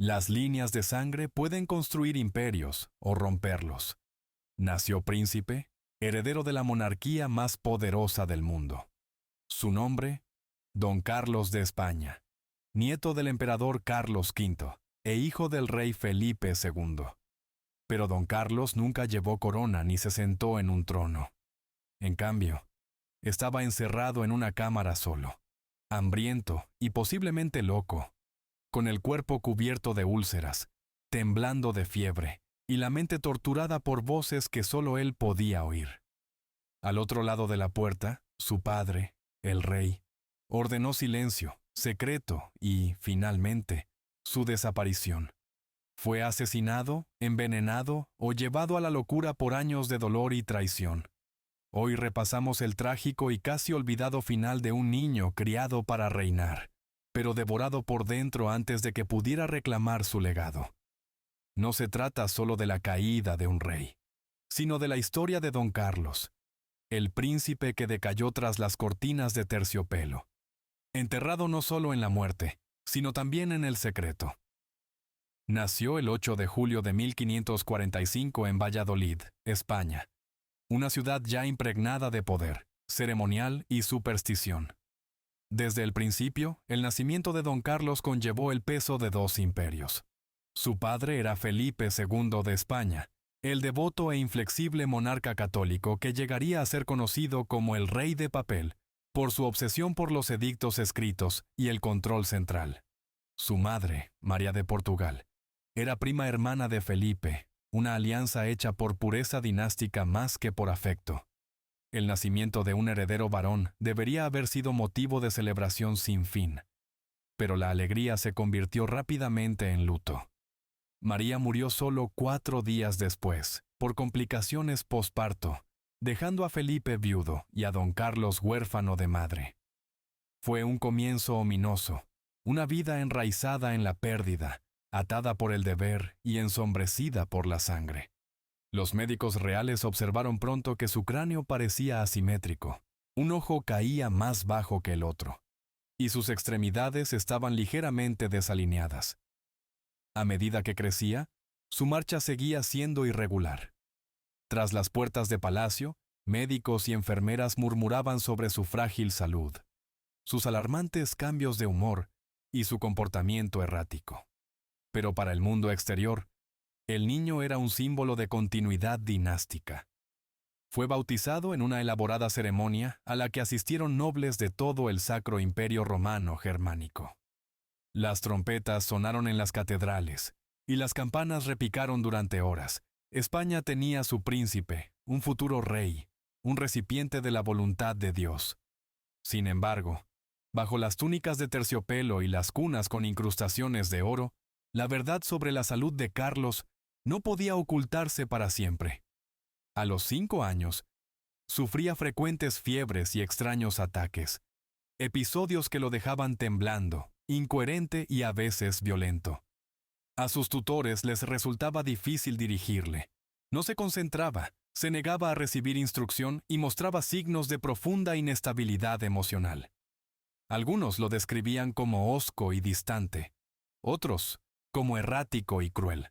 Las líneas de sangre pueden construir imperios o romperlos. Nació príncipe, heredero de la monarquía más poderosa del mundo. Su nombre, Don Carlos de España, nieto del emperador Carlos V e hijo del rey Felipe II. Pero Don Carlos nunca llevó corona ni se sentó en un trono. En cambio, estaba encerrado en una cámara solo, hambriento y posiblemente loco, con el cuerpo cubierto de úlceras, temblando de fiebre y la mente torturada por voces que solo él podía oír. Al otro lado de la puerta, su padre, el rey, ordenó silencio, secreto y, finalmente, su desaparición. Fue asesinado, envenenado o llevado a la locura por años de dolor y traición. Hoy repasamos el trágico y casi olvidado final de un niño criado para reinar, pero devorado por dentro antes de que pudiera reclamar su legado. No se trata solo de la caída de un rey, sino de la historia de Don Carlos, el príncipe que decayó tras las cortinas de terciopelo, enterrado no solo en la muerte, sino también en el secreto. Nació el 8 de julio de 1545 en Valladolid, España, una ciudad ya impregnada de poder, ceremonial y superstición. Desde el principio, el nacimiento de Don Carlos conllevó el peso de dos imperios. Su padre era Felipe II de España, el devoto e inflexible monarca católico que llegaría a ser conocido como el Rey de Papel, por su obsesión por los edictos escritos y el control central. Su madre, María de Portugal, era prima hermana de Felipe, una alianza hecha por pureza dinástica más que por afecto. El nacimiento de un heredero varón debería haber sido motivo de celebración sin fin, pero la alegría se convirtió rápidamente en luto. María murió solo 4 días después, por complicaciones posparto, dejando a Felipe viudo y a Don Carlos huérfano de madre. Fue un comienzo ominoso, una vida enraizada en la pérdida, atada por el deber y ensombrecida por la sangre. Los médicos reales observaron pronto que su cráneo parecía asimétrico. Un ojo caía más bajo que el otro, y sus extremidades estaban ligeramente desalineadas. A medida que crecía, su marcha seguía siendo irregular. Tras las puertas de palacio, médicos y enfermeras murmuraban sobre su frágil salud, sus alarmantes cambios de humor y su comportamiento errático. Pero para el mundo exterior, el niño era un símbolo de continuidad dinástica. Fue bautizado en una elaborada ceremonia a la que asistieron nobles de todo el Sacro Imperio Romano Germánico. Las trompetas sonaron en las catedrales, y las campanas repicaron durante horas. España tenía su príncipe, un futuro rey, un recipiente de la voluntad de Dios. Sin embargo, bajo las túnicas de terciopelo y las cunas con incrustaciones de oro, la verdad sobre la salud de Carlos no podía ocultarse para siempre. A los 5 años, sufría frecuentes fiebres y extraños ataques, episodios que lo dejaban temblando, incoherente y a veces violento. A sus tutores les resultaba difícil dirigirle. No se concentraba, se negaba a recibir instrucción y mostraba signos de profunda inestabilidad emocional. Algunos lo describían como hosco y distante, otros como errático y cruel.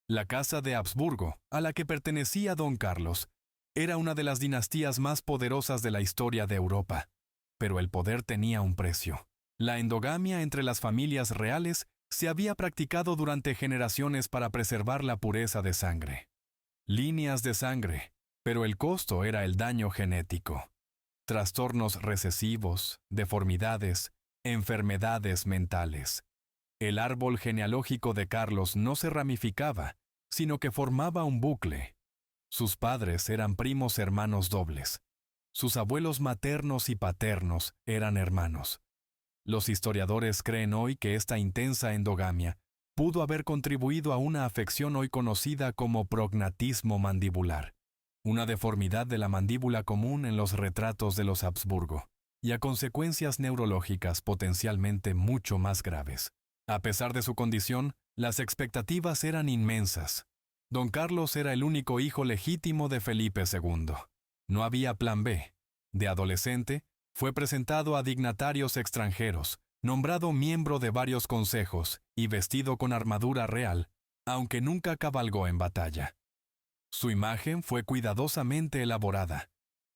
La casa de Habsburgo, a la que pertenecía Don Carlos, era una de las dinastías más poderosas de la historia de Europa, pero el poder tenía un precio. La endogamia entre las familias reales se había practicado durante generaciones para preservar la pureza de sangre. Líneas de sangre, pero el costo era el daño genético. Trastornos recesivos, deformidades, enfermedades mentales. El árbol genealógico de Carlos no se ramificaba, sino que formaba un bucle. Sus padres eran primos hermanos dobles. Sus abuelos maternos y paternos eran hermanos. Los historiadores creen hoy que esta intensa endogamia pudo haber contribuido a una afección hoy conocida como prognatismo mandibular, una deformidad de la mandíbula común en los retratos de los Habsburgo, y a consecuencias neurológicas potencialmente mucho más graves. A pesar de su condición, las expectativas eran inmensas. Don Carlos era el único hijo legítimo de Felipe II. No había plan B. De adolescente, fue presentado a dignatarios extranjeros, nombrado miembro de varios consejos y vestido con armadura real, aunque nunca cabalgó en batalla. Su imagen fue cuidadosamente elaborada.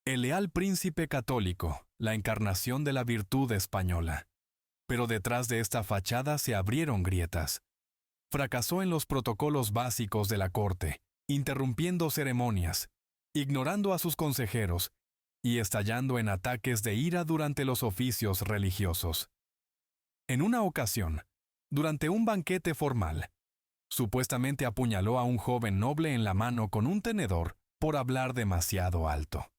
El leal príncipe católico, la encarnación de la virtud española. Pero detrás de esta fachada se abrieron grietas. Fracasó en los protocolos básicos de la corte, interrumpiendo ceremonias, ignorando a sus consejeros y estallando en ataques de ira durante los oficios religiosos. En una ocasión, durante un banquete formal, supuestamente apuñaló a un joven noble en la mano con un tenedor por hablar demasiado alto.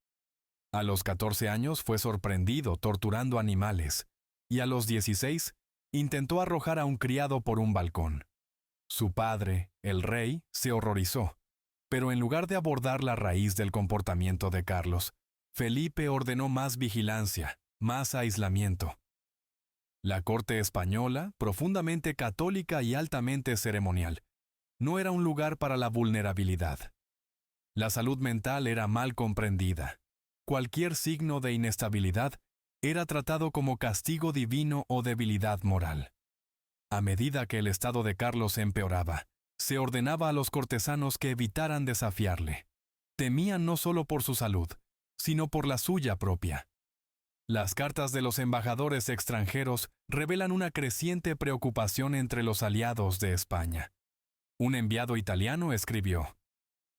A los 14 años fue sorprendido torturando animales y a los 16 intentó arrojar a un criado por un balcón. Su padre, el rey, se horrorizó, pero en lugar de abordar la raíz del comportamiento de Carlos, Felipe ordenó más vigilancia, más aislamiento. La corte española, profundamente católica y altamente ceremonial, no era un lugar para la vulnerabilidad. La salud mental era mal comprendida. Cualquier signo de inestabilidad era tratado como castigo divino o debilidad moral. A medida que el estado de Carlos empeoraba, se ordenaba a los cortesanos que evitaran desafiarle. Temían no solo por su salud, sino por la suya propia. Las cartas de los embajadores extranjeros revelan una creciente preocupación entre los aliados de España. Un enviado italiano escribió: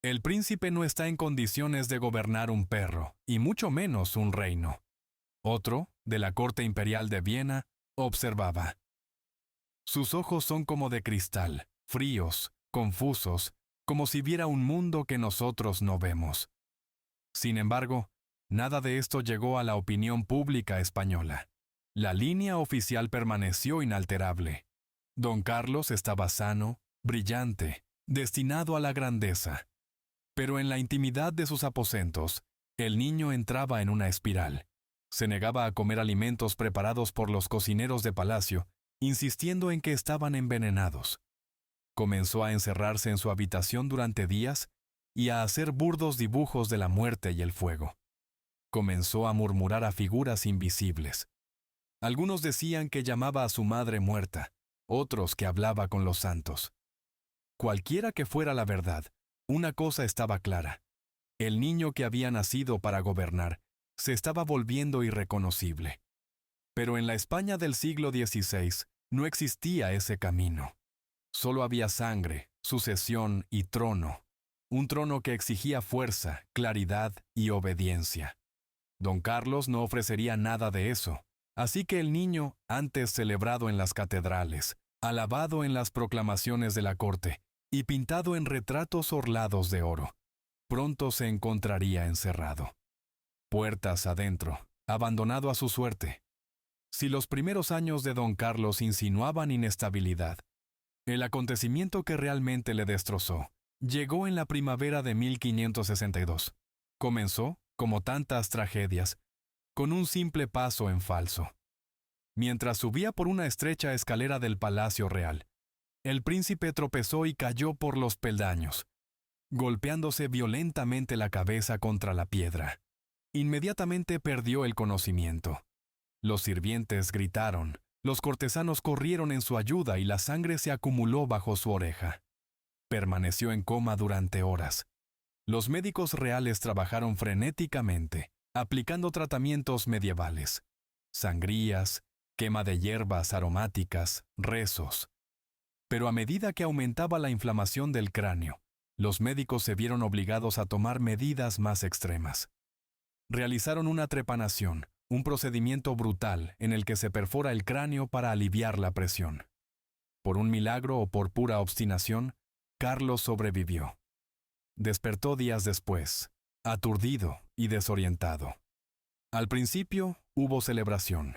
«El príncipe no está en condiciones de gobernar un perro, y mucho menos un reino». Otro, de la corte imperial de Viena, observaba: «Sus ojos son como de cristal, fríos, confusos, como si viera un mundo que nosotros no vemos». Sin embargo, nada de esto llegó a la opinión pública española. La línea oficial permaneció inalterable. Don Carlos estaba sano, brillante, destinado a la grandeza. Pero en la intimidad de sus aposentos, el niño entraba en una espiral. Se negaba a comer alimentos preparados por los cocineros de palacio, insistiendo en que estaban envenenados. Comenzó a encerrarse en su habitación durante días y a hacer burdos dibujos de la muerte y el fuego. Comenzó a murmurar a figuras invisibles. Algunos decían que llamaba a su madre muerta, otros que hablaba con los santos. Cualquiera que fuera la verdad, una cosa estaba clara: el niño que había nacido para gobernar se estaba volviendo irreconocible. Pero en la España del siglo XVI no existía ese camino. Solo había sangre, sucesión y trono, un trono que exigía fuerza, claridad y obediencia. Don Carlos no ofrecería nada de eso, así que el niño, antes celebrado en las catedrales, alabado en las proclamaciones de la corte y pintado en retratos orlados de oro, pronto se encontraría encerrado. Puertas adentro, abandonado a su suerte. Si los primeros años de Don Carlos insinuaban inestabilidad, el acontecimiento que realmente le destrozó llegó en la primavera de 1562. Comenzó, como tantas tragedias, con un simple paso en falso. Mientras subía por una estrecha escalera del Palacio Real, el príncipe tropezó y cayó por los peldaños, golpeándose violentamente la cabeza contra la piedra. Inmediatamente perdió el conocimiento. Los sirvientes gritaron, los cortesanos corrieron en su ayuda y la sangre se acumuló bajo su oreja. Permaneció en coma durante horas. Los médicos reales trabajaron frenéticamente, aplicando tratamientos medievales: sangrías, quema de hierbas aromáticas, rezos. Pero a medida que aumentaba la inflamación del cráneo, los médicos se vieron obligados a tomar medidas más extremas. Realizaron una trepanación, un procedimiento brutal en el que se perfora el cráneo para aliviar la presión. Por un milagro o por pura obstinación, Carlos sobrevivió. Despertó días después, aturdido y desorientado. Al principio hubo celebración.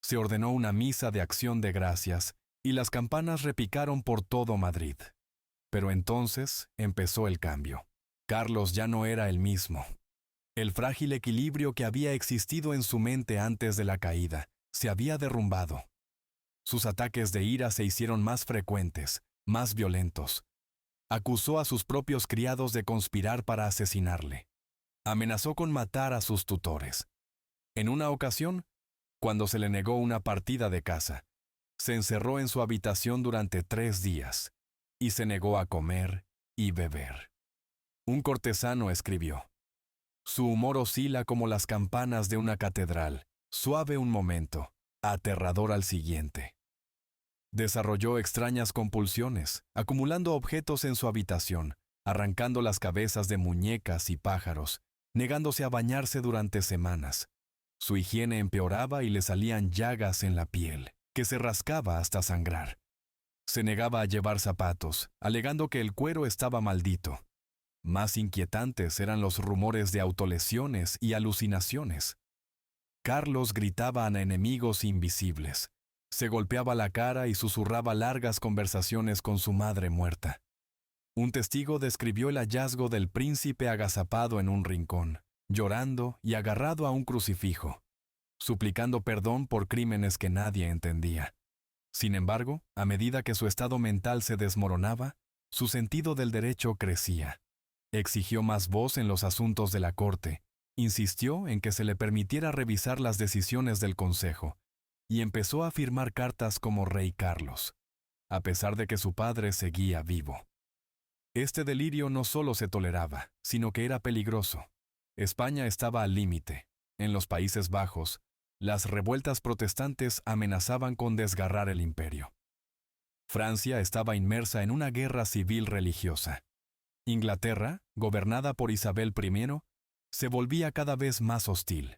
Se ordenó una misa de acción de gracias y las campanas repicaron por todo Madrid. Pero entonces empezó el cambio. Carlos ya no era el mismo. El frágil equilibrio que había existido en su mente antes de la caída se había derrumbado. Sus ataques de ira se hicieron más frecuentes, más violentos. Acusó a sus propios criados de conspirar para asesinarle. Amenazó con matar a sus tutores. En una ocasión, Cuando se le negó una partida de caza, se encerró en su habitación durante 3 días y se negó a comer y beber. Un cortesano escribió: su humor oscila como las campanas de una catedral, suave un momento, aterrador al siguiente. Desarrolló extrañas compulsiones, acumulando objetos en su habitación, arrancando las cabezas de muñecas y pájaros, negándose a bañarse durante semanas. Su higiene empeoraba y le salían llagas en la piel, que se rascaba hasta sangrar. Se negaba a llevar zapatos, alegando que el cuero estaba maldito. Más inquietantes eran los rumores de autolesiones y alucinaciones. Carlos gritaba a enemigos invisibles. Se golpeaba la cara y susurraba largas conversaciones con su madre muerta. Un testigo describió el hallazgo del príncipe agazapado en un rincón, llorando y agarrado a un crucifijo, suplicando perdón por crímenes que nadie entendía. Sin embargo, a medida que su estado mental se desmoronaba, su sentido del derecho crecía. Exigió más voz en los asuntos de la corte, insistió en que se le permitiera revisar las decisiones del consejo, y empezó a firmar cartas como Rey Carlos, a pesar de que su padre seguía vivo. Este delirio no solo se toleraba, sino que era peligroso. España estaba al límite. En los Países Bajos, las revueltas protestantes amenazaban con desgarrar el imperio. Francia estaba inmersa en una guerra civil religiosa. Inglaterra, gobernada por Isabel I, se volvía cada vez más hostil.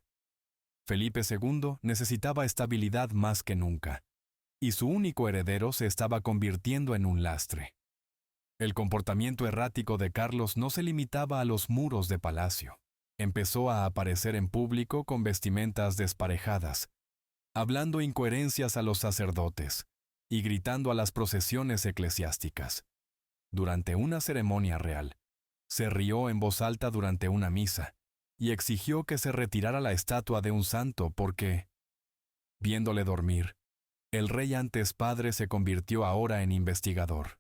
Felipe II necesitaba estabilidad más que nunca, y su único heredero se estaba convirtiendo en un lastre. El comportamiento errático de Carlos no se limitaba a los muros de palacio. Empezó a aparecer en público con vestimentas desparejadas, hablando incoherencias a los sacerdotes y gritando a las procesiones eclesiásticas. Durante una ceremonia real, se rió en voz alta durante una misa y exigió que se retirara la estatua de un santo porque, viéndole dormir, el rey antes padre se convirtió ahora en investigador.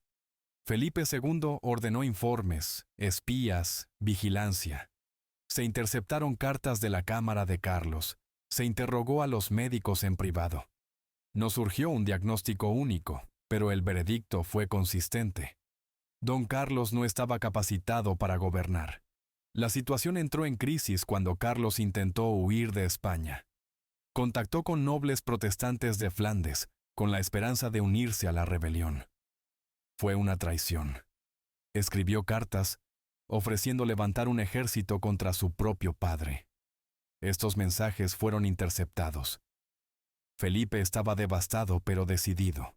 Felipe II ordenó informes, espías, vigilancia. Se interceptaron cartas de la cámara de Carlos. Se interrogó a los médicos en privado. No surgió un diagnóstico único, pero el veredicto fue consistente. Don Carlos no estaba capacitado para gobernar. La situación entró en crisis cuando Carlos intentó huir de España. Contactó con nobles protestantes de Flandes, con la esperanza de unirse a la rebelión. Fue una traición. Escribió cartas, ofreciendo levantar un ejército contra su propio padre. Estos mensajes fueron interceptados. Felipe estaba devastado pero decidido.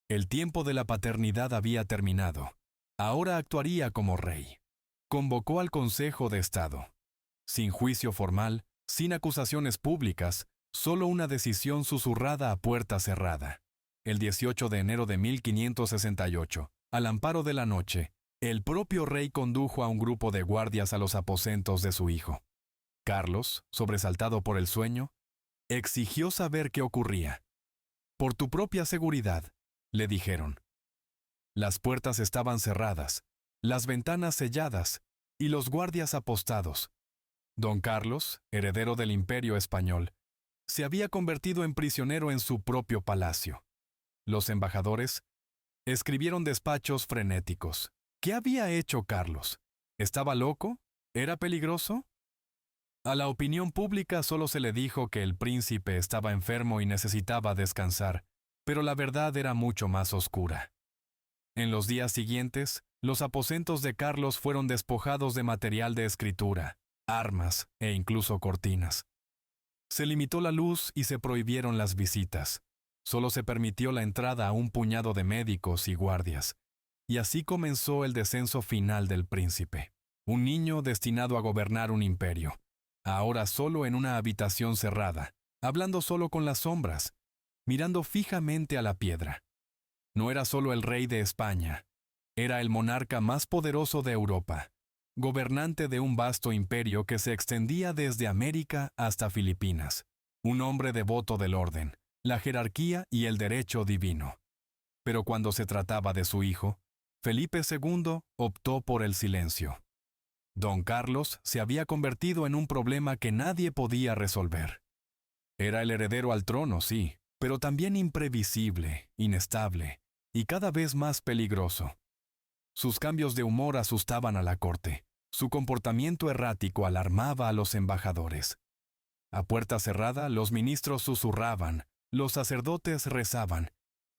El tiempo de la paternidad había terminado. Ahora actuaría como rey. Convocó al Consejo de Estado. Sin juicio formal, sin acusaciones públicas, solo una decisión susurrada a puerta cerrada. El 18 de enero de 1568, al amparo de la noche, el propio rey condujo a un grupo de guardias a los aposentos de su hijo. Carlos, sobresaltado por el sueño, exigió saber qué ocurría. «Por tu propia seguridad», le dijeron. Las puertas estaban cerradas, las ventanas selladas y los guardias apostados. Don Carlos, heredero del Imperio español, se había convertido en prisionero en su propio palacio. Los embajadores escribieron despachos frenéticos. ¿Qué había hecho Carlos? ¿Estaba loco? ¿Era peligroso? A la opinión pública solo se le dijo que el príncipe estaba enfermo y necesitaba descansar, pero la verdad era mucho más oscura. En los días siguientes, los aposentos de Carlos fueron despojados de material de escritura, armas e incluso cortinas. Se limitó la luz y se prohibieron las visitas. Solo se permitió la entrada a un puñado de médicos y guardias. Y así comenzó el descenso final del príncipe. Un niño destinado a gobernar un imperio. Ahora solo en una habitación cerrada, hablando solo con las sombras, mirando fijamente a la piedra. No era solo el rey de España, era el monarca más poderoso de Europa, gobernante de un vasto imperio que se extendía desde América hasta Filipinas, un hombre devoto del orden, la jerarquía y el derecho divino. Pero cuando se trataba de su hijo, Felipe II optó por el silencio. Don Carlos se había convertido en un problema que nadie podía resolver. Era el heredero al trono, sí, pero también imprevisible, inestable y cada vez más peligroso. Sus cambios de humor asustaban a la corte. Su comportamiento errático alarmaba a los embajadores. A puerta cerrada, los ministros susurraban, los sacerdotes rezaban,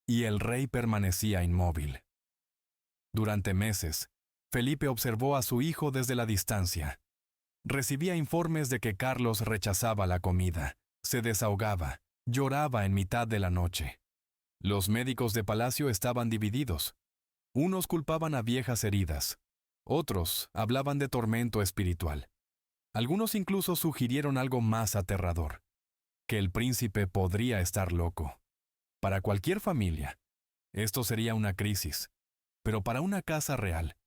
y el rey permanecía inmóvil. Durante meses, Felipe observó a su hijo desde la distancia. Recibía informes de que Carlos rechazaba la comida, se desahogaba, lloraba en mitad de la noche. Los médicos de palacio estaban divididos. Unos culpaban a viejas heridas, otros hablaban de tormento espiritual. Algunos incluso sugirieron algo más aterrador, que el príncipe podría estar loco. Para cualquier familia, esto sería una crisis, pero para una casa real,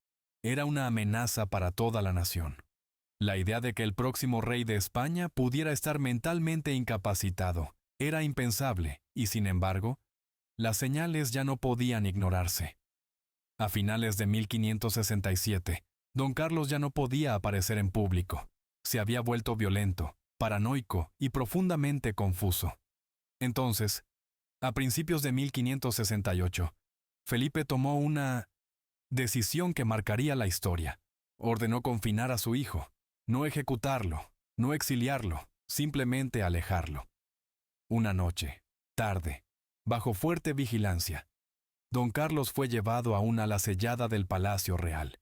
era una amenaza para toda la nación. La idea de que el próximo rey de España pudiera estar mentalmente incapacitado era impensable y, sin embargo, las señales ya no podían ignorarse. A finales de 1567, don Carlos ya no podía aparecer en público. Se había vuelto violento, paranoico y profundamente confuso. Entonces, a principios de 1568, Felipe tomó una decisión que marcaría la historia. Ordenó confinar a su hijo, no ejecutarlo, no exiliarlo, simplemente alejarlo. Una noche, tarde, bajo fuerte vigilancia, don Carlos fue llevado a una ala sellada del Palacio Real.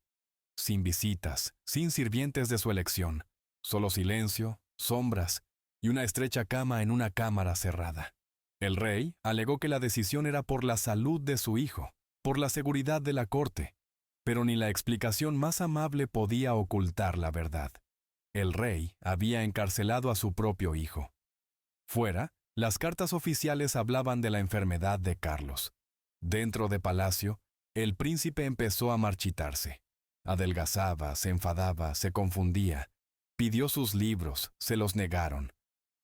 Sin visitas, sin sirvientes de su elección, solo silencio, sombras y una estrecha cama en una cámara cerrada. El rey alegó que la decisión era por la salud de su hijo, por la seguridad de la corte, pero ni la explicación más amable podía ocultar la verdad. El rey había encarcelado a su propio hijo. Fuera, las cartas oficiales hablaban de la enfermedad de Carlos. Dentro de palacio, el príncipe empezó a marchitarse. Adelgazaba, se enfadaba, se confundía. Pidió sus libros, se los negaron.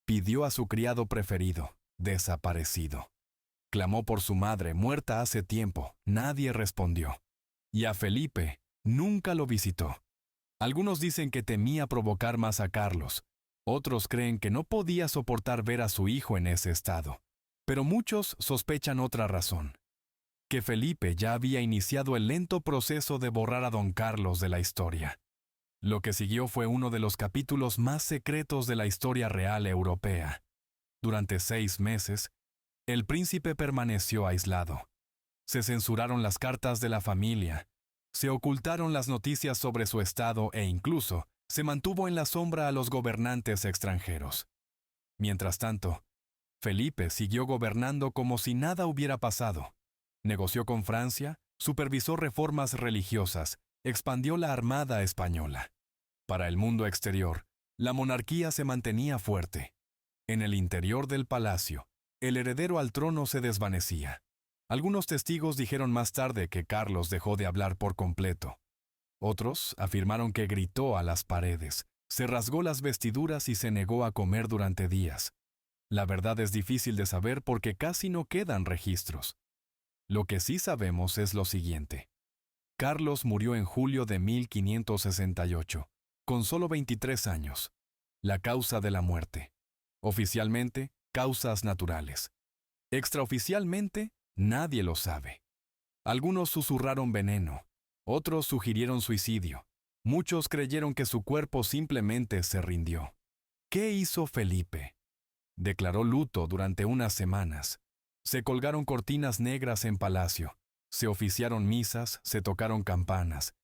Pidió a su criado preferido, desaparecido. Clamó por su madre, muerta hace tiempo, nadie respondió. Y a Felipe, nunca lo visitó. Algunos dicen que temía provocar más a Carlos. Otros creen que no podía soportar ver a su hijo en ese estado. Pero muchos sospechan otra razón. Que Felipe ya había iniciado el lento proceso de borrar a don Carlos de la historia. Lo que siguió fue uno de los capítulos más secretos de la historia real europea. Durante 6 meses, el príncipe permaneció aislado. Se censuraron las cartas de la familia, se ocultaron las noticias sobre su estado e incluso se mantuvo en la sombra a los gobernantes extranjeros. Mientras tanto, Felipe siguió gobernando como si nada hubiera pasado. Negoció con Francia, supervisó reformas religiosas, expandió la armada española. Para el mundo exterior, la monarquía se mantenía fuerte. En el interior del palacio, el heredero al trono se desvanecía. Algunos testigos dijeron más tarde que Carlos dejó de hablar por completo. Otros afirmaron que gritó a las paredes, se rasgó las vestiduras y se negó a comer durante días. La verdad es difícil de saber porque casi no quedan registros. Lo que sí sabemos es lo siguiente. Carlos murió en julio de 1568, con solo 23 años. La causa de la muerte. Oficialmente, causas naturales. Extraoficialmente, nadie lo sabe. Algunos susurraron veneno, otros sugirieron suicidio. Muchos creyeron que su cuerpo simplemente se rindió. ¿Qué hizo Felipe? Declaró luto durante unas semanas. Se colgaron cortinas negras en palacio, se oficiaron misas, se tocaron campanas.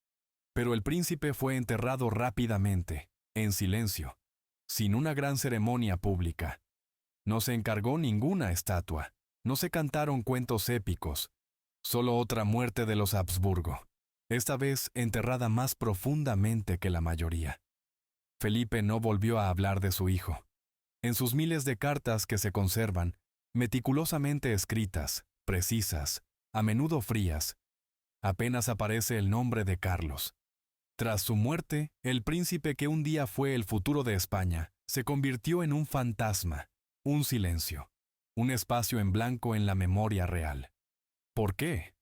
Pero el príncipe fue enterrado rápidamente, en silencio, sin una gran ceremonia pública. No se encargó ninguna estatua, no se cantaron cuentos épicos, solo otra muerte de los Habsburgo, esta vez enterrada más profundamente que la mayoría. Felipe no volvió a hablar de su hijo. En sus miles de cartas que se conservan, meticulosamente escritas, precisas, a menudo frías, apenas aparece el nombre de Carlos. Tras su muerte, el príncipe que un día fue el futuro de España, se convirtió en un fantasma, un silencio, un espacio en blanco en la memoria real. ¿Por qué?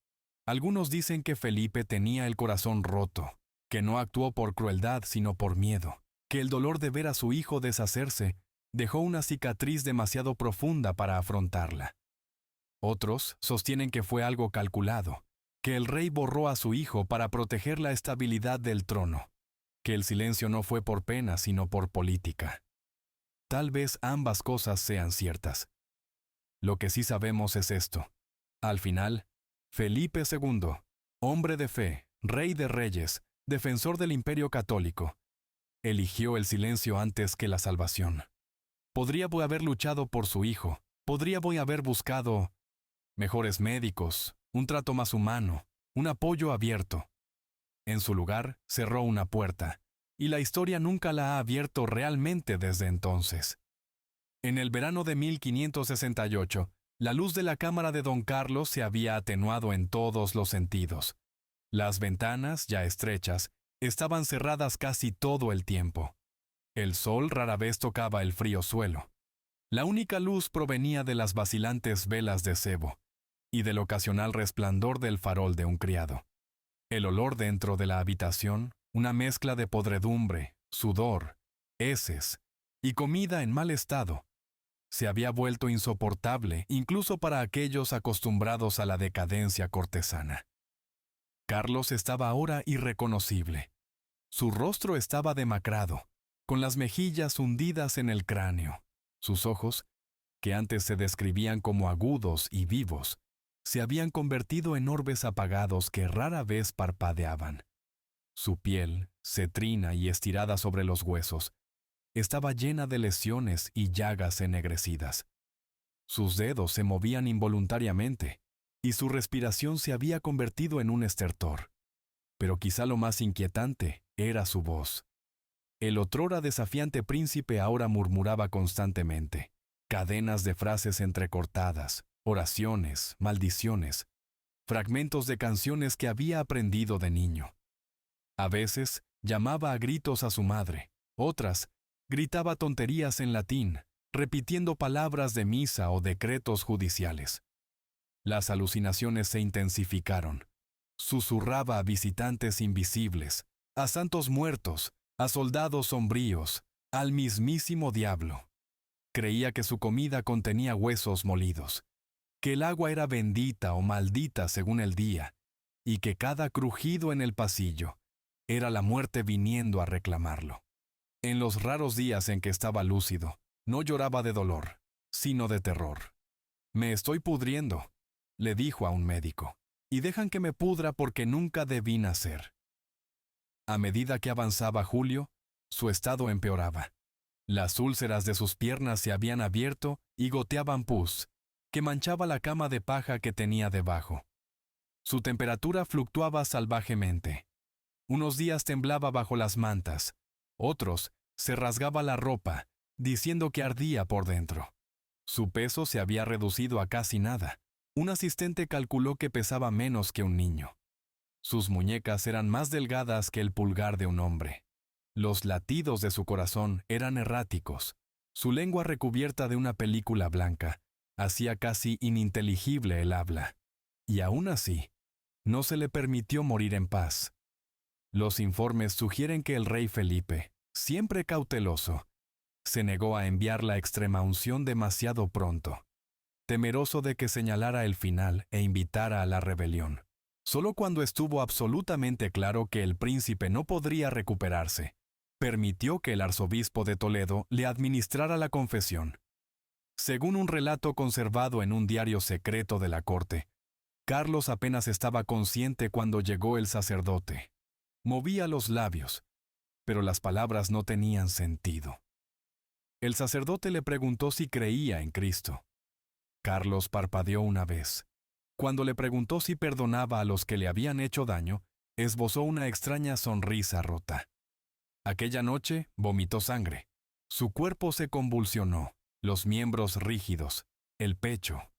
Algunos dicen que Felipe tenía el corazón roto, que no actuó por crueldad sino por miedo, que el dolor de ver a su hijo deshacerse dejó una cicatriz demasiado profunda para afrontarla. Otros sostienen que fue algo calculado, que el rey borró a su hijo para proteger la estabilidad del trono, que el silencio no fue por pena sino por política. Tal vez ambas cosas sean ciertas. Lo que sí sabemos es esto. Al final, Felipe II, hombre de fe, rey de reyes, defensor del Imperio Católico, eligió el silencio antes que la salvación. Podría haber luchado por su hijo, podría haber buscado mejores médicos, un trato más humano, un apoyo abierto. En su lugar, cerró una puerta, y la historia nunca la ha abierto realmente desde entonces. En el verano de 1568, la luz de la cámara de Don Carlos se había atenuado en todos los sentidos. Las ventanas, ya estrechas, estaban cerradas casi todo el tiempo. El sol rara vez tocaba el frío suelo. La única luz provenía de las vacilantes velas de cebo y del ocasional resplandor del farol de un criado. El olor dentro de la habitación, una mezcla de podredumbre, sudor, heces y comida en mal estado, se había vuelto insoportable incluso para aquellos acostumbrados a la decadencia cortesana. Carlos estaba ahora irreconocible. Su rostro estaba demacrado, con las mejillas hundidas en el cráneo. Sus ojos, que antes se describían como agudos y vivos, se habían convertido en orbes apagados que rara vez parpadeaban. Su piel, cetrina y estirada sobre los huesos, estaba llena de lesiones y llagas ennegrecidas. Sus dedos se movían involuntariamente, y su respiración se había convertido en un estertor. Pero quizá lo más inquietante era su voz. El otrora desafiante príncipe ahora murmuraba constantemente, cadenas de frases entrecortadas, oraciones, maldiciones, fragmentos de canciones que había aprendido de niño. A veces llamaba a gritos a su madre, otras gritaba tonterías en latín, repitiendo palabras de misa o decretos judiciales. Las alucinaciones se intensificaron. Susurraba a visitantes invisibles, a santos muertos, a soldados sombríos, al mismísimo diablo. Creía que su comida contenía huesos molidos, que el agua era bendita o maldita según el día, y que cada crujido en el pasillo era la muerte viniendo a reclamarlo. En los raros días en que estaba lúcido, no lloraba de dolor, sino de terror. «Me estoy pudriendo», le dijo a un médico, «y dejan que me pudra porque nunca debí nacer». A medida que avanzaba julio, su estado empeoraba. Las úlceras de sus piernas se habían abierto y goteaban pus, que manchaba la cama de paja que tenía debajo. Su temperatura fluctuaba salvajemente. Unos días temblaba bajo las mantas, otros se rasgaba la ropa, diciendo que ardía por dentro. Su peso se había reducido a casi nada. Un asistente calculó que pesaba menos que un niño. Sus muñecas eran más delgadas que el pulgar de un hombre. Los latidos de su corazón eran erráticos. Su lengua recubierta de una película blanca hacía casi ininteligible el habla. Y aún así, no se le permitió morir en paz. Los informes sugieren que el rey Felipe, siempre cauteloso, se negó a enviar la extremaunción demasiado pronto, temeroso de que señalara el final e invitara a la rebelión. Solo cuando estuvo absolutamente claro que el príncipe no podría recuperarse, permitió que el arzobispo de Toledo le administrara la confesión. Según un relato conservado en un diario secreto de la corte, Carlos apenas estaba consciente cuando llegó el sacerdote. Movía los labios, pero las palabras no tenían sentido. El sacerdote le preguntó si creía en Cristo. Carlos parpadeó una vez. Cuando le preguntó si perdonaba a los que le habían hecho daño, esbozó una extraña sonrisa rota. Aquella noche vomitó sangre. Su cuerpo se convulsionó, los miembros rígidos, el pecho.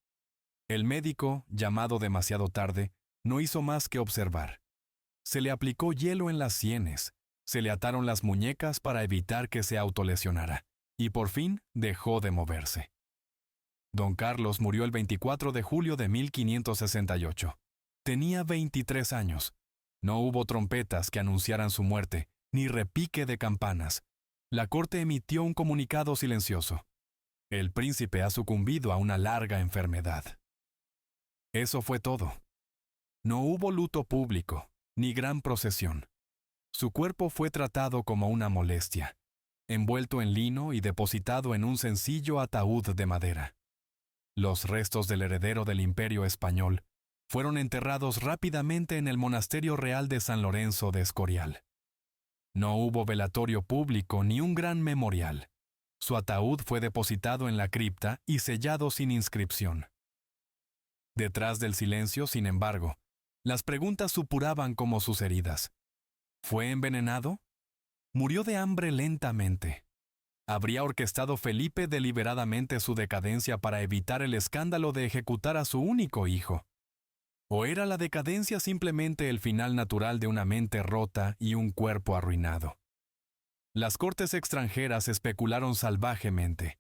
El médico, llamado demasiado tarde, no hizo más que observar. Se le aplicó hielo en las sienes, se le ataron las muñecas para evitar que se autolesionara, y por fin dejó de moverse. Don Carlos murió el 24 de julio de 1568. Tenía 23 años. No hubo trompetas que anunciaran su muerte, ni repique de campanas. La corte emitió un comunicado silencioso. El príncipe ha sucumbido a una larga enfermedad. Eso fue todo. No hubo luto público, ni gran procesión. Su cuerpo fue tratado como una molestia, envuelto en lino y depositado en un sencillo ataúd de madera. Los restos del heredero del Imperio Español fueron enterrados rápidamente en el Monasterio Real de San Lorenzo de Escorial. No hubo velatorio público ni un gran memorial. Su ataúd fue depositado en la cripta y sellado sin inscripción. Detrás del silencio, sin embargo, las preguntas supuraban como sus heridas. ¿Fue envenenado? ¿Murió de hambre lentamente? ¿Habría orquestado Felipe deliberadamente su decadencia para evitar el escándalo de ejecutar a su único hijo? ¿O era la decadencia simplemente el final natural de una mente rota y un cuerpo arruinado? Las cortes extranjeras especularon salvajemente.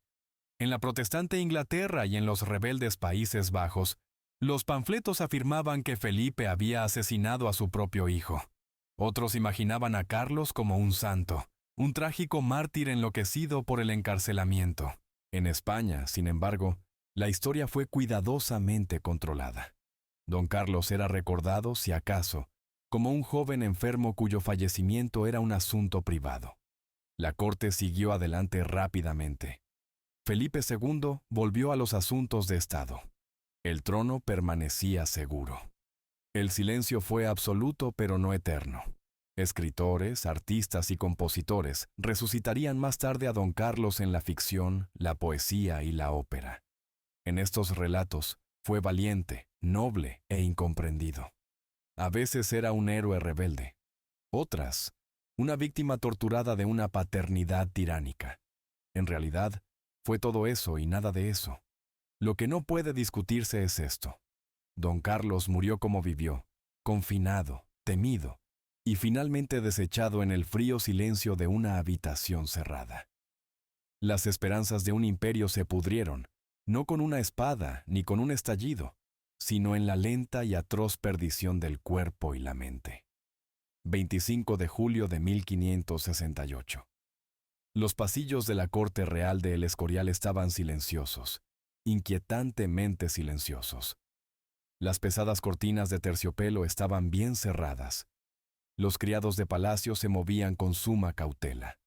En la protestante Inglaterra y en los rebeldes Países Bajos, los panfletos afirmaban que Felipe había asesinado a su propio hijo. Otros imaginaban a Carlos como un santo, un trágico mártir enloquecido por el encarcelamiento. En España, sin embargo, la historia fue cuidadosamente controlada. Don Carlos era recordado, si acaso, como un joven enfermo cuyo fallecimiento era un asunto privado. La corte siguió adelante rápidamente. Felipe II volvió a los asuntos de Estado. El trono permanecía seguro. El silencio fue absoluto pero no eterno. Escritores, artistas y compositores resucitarían más tarde a Don Carlos en la ficción, la poesía y la ópera. En estos relatos fue valiente, noble e incomprendido. A veces era un héroe rebelde. Otras, una víctima torturada de una paternidad tiránica. En realidad, fue todo eso y nada de eso. Lo que no puede discutirse es esto. Don Carlos murió como vivió, confinado, temido, y finalmente desechado en el frío silencio de una habitación cerrada. Las esperanzas de un imperio se pudrieron, no con una espada ni con un estallido, sino en la lenta y atroz perdición del cuerpo y la mente. 25 de julio de 1568. Los pasillos de la corte real de El Escorial estaban silenciosos, inquietantemente silenciosos. Las pesadas cortinas de terciopelo estaban bien cerradas. Los criados de palacio se movían con suma cautela.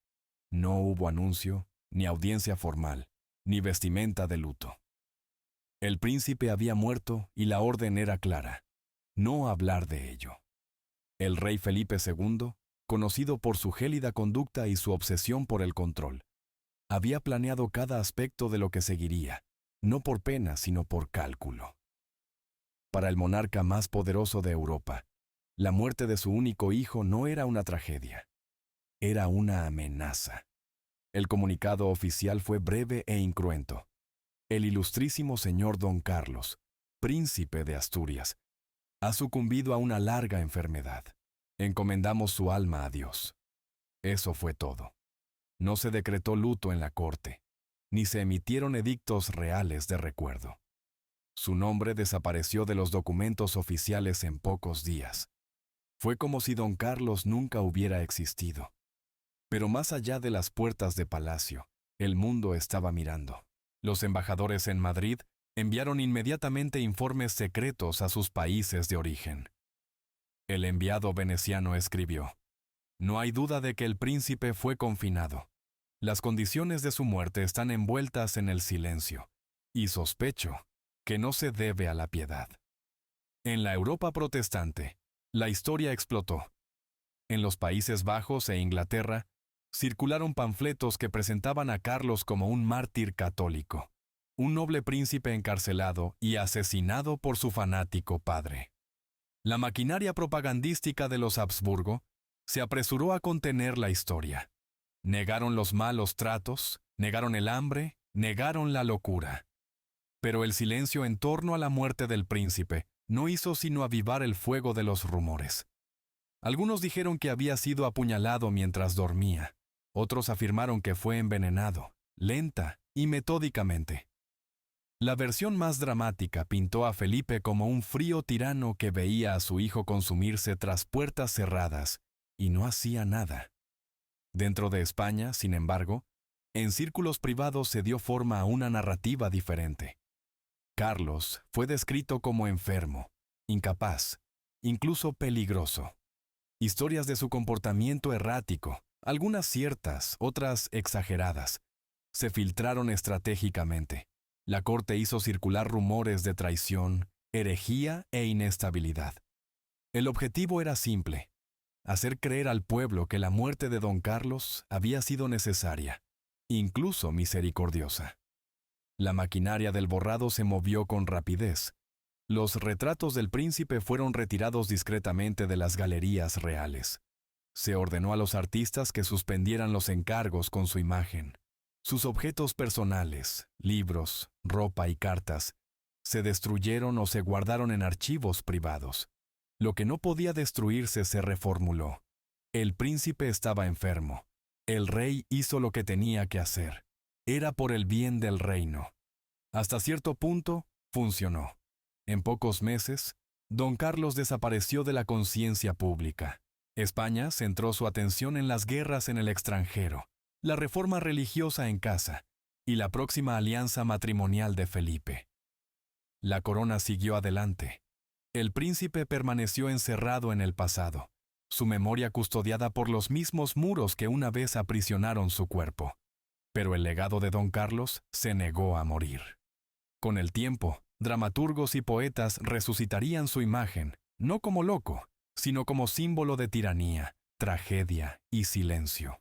No hubo anuncio, ni audiencia formal, ni vestimenta de luto. El príncipe había muerto y la orden era clara: no hablar de ello. El rey Felipe II, conocido por su gélida conducta y su obsesión por el control, había planeado cada aspecto de lo que seguiría, no por pena, sino por cálculo. Para el monarca más poderoso de Europa, la muerte de su único hijo no era una tragedia, era una amenaza. El comunicado oficial fue breve e incruento. El ilustrísimo señor Don Carlos, príncipe de Asturias, ha sucumbido a una larga enfermedad. Encomendamos su alma a Dios. Eso fue todo. No se decretó luto en la corte, ni se emitieron edictos reales de recuerdo. Su nombre desapareció de los documentos oficiales en pocos días. Fue como si Don Carlos nunca hubiera existido. Pero más allá de las puertas de palacio, el mundo estaba mirando. Los embajadores en Madrid enviaron inmediatamente informes secretos a sus países de origen. El enviado veneciano escribió: no hay duda de que el príncipe fue confinado. Las condiciones de su muerte están envueltas en el silencio, y sospecho que no se debe a la piedad. En la Europa protestante, la historia explotó. En los Países Bajos e Inglaterra, circularon panfletos que presentaban a Carlos como un mártir católico, un noble príncipe encarcelado y asesinado por su fanático padre. La maquinaria propagandística de los Habsburgo se apresuró a contener la historia. Negaron los malos tratos, negaron el hambre, negaron la locura. Pero el silencio en torno a la muerte del príncipe no hizo sino avivar el fuego de los rumores. Algunos dijeron que había sido apuñalado mientras dormía. Otros afirmaron que fue envenenado, lenta y metódicamente. La versión más dramática pintó a Felipe como un frío tirano que veía a su hijo consumirse tras puertas cerradas y no hacía nada. Dentro de España, sin embargo, en círculos privados se dio forma a una narrativa diferente. Carlos fue descrito como enfermo, incapaz, incluso peligroso. Historias de su comportamiento errático, algunas ciertas, otras exageradas, se filtraron estratégicamente. La corte hizo circular rumores de traición, herejía e inestabilidad. El objetivo era simple: hacer creer al pueblo que la muerte de don Carlos había sido necesaria, incluso misericordiosa. La maquinaria del borrado se movió con rapidez. Los retratos del príncipe fueron retirados discretamente de las galerías reales. Se ordenó a los artistas que suspendieran los encargos con su imagen. Sus objetos personales, libros, ropa y cartas, se destruyeron o se guardaron en archivos privados. Lo que no podía destruirse se reformuló. El príncipe estaba enfermo. El rey hizo lo que tenía que hacer. Era por el bien del reino. Hasta cierto punto, funcionó. En pocos meses, don Carlos desapareció de la conciencia pública. España centró su atención en las guerras en el extranjero, la reforma religiosa en casa y la próxima alianza matrimonial de Felipe. La corona siguió adelante. El príncipe permaneció encerrado en el pasado, su memoria custodiada por los mismos muros que una vez aprisionaron su cuerpo. Pero el legado de don Carlos se negó a morir. Con el tiempo, dramaturgos y poetas resucitarían su imagen, no como loco, sino como símbolo de tiranía, tragedia y silencio.